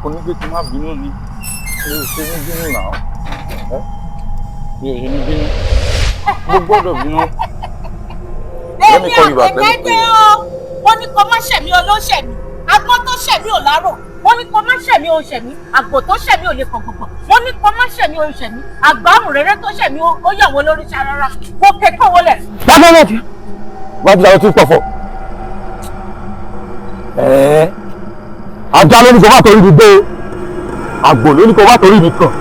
Kò ní pé kí n má bínú ni mi ò ṣe ní bínú náà mi ò ṣe ní bínú mo gbọ́dọ̀ bínú. èmi àtẹ̀kẹ́dẹ́ o wọ́n ní kó má ṣẹ̀mí olóṣèmí agbọ́n tó ṣẹ̀mí ò lárò wọ́n ní kó má ṣẹ̀mí oṣẹ̀mí àgbò tó ṣẹ̀mí ò lè kàn gbọ̀ngbọ̀n wọ́n ní kó má ṣẹ̀mí oṣẹ̀mí àgbáhùn rere tó ṣẹ̀mí ó yàwó lórí ṣarara kó kẹ́kọ̀ọ́ wọlé. bàbá náà ti wá bí àwọn tí ń pọ̀fọ̀ ajá ló ní kó má torí mi gbé àgbò ló ní kó má torí mi kàn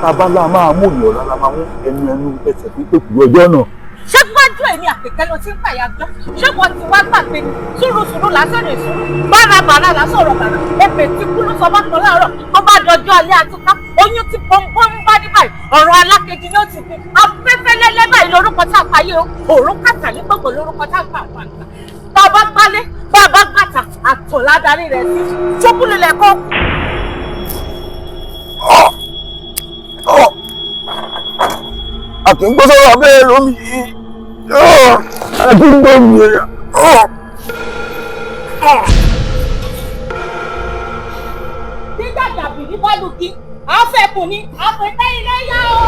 tábàlà máa mú ìyọ̀ lára máa mú ẹnu ẹsẹ̀ tó pè kúrò ọjọ́ náà. ṣé gbájú èmi àpèkẹ́ ló ti ń pàyà gbọ́ ṣé wọ́n ti wá gbàgbé ni sùúrùsùúrù lásán lè sùúrù bárabàrà lásán ọ̀rọ̀ bàrà ebè tí kú ló sọ bá kan láàárọ̀ tó bá dọjọ́ alẹ́ àtúká oyún ti pọ́npọ́n bá ní báyìí ọ̀rọ̀ alákejì ni ó ti fi afẹ́fẹ́ lẹ́lẹ́ báyìí lórúkọ tá a fàyè o òórùn kàtàlí gbogbo lórúkọ tá a fà wà nígbà tá a bá gbálé bá a bá gbàtà àtọ̀ ládàrí rẹ̀ sí ṣókùnlélẹ̀ kọ́. àtúngbọ́sọ̀rọ̀ abẹ́rẹ́ lómi yìí àtúngbọ́ mi nígbà tàbí ní bọ́ọ̀lù kí àfẹ́kùn ni àpètẹ́ ilé yá o.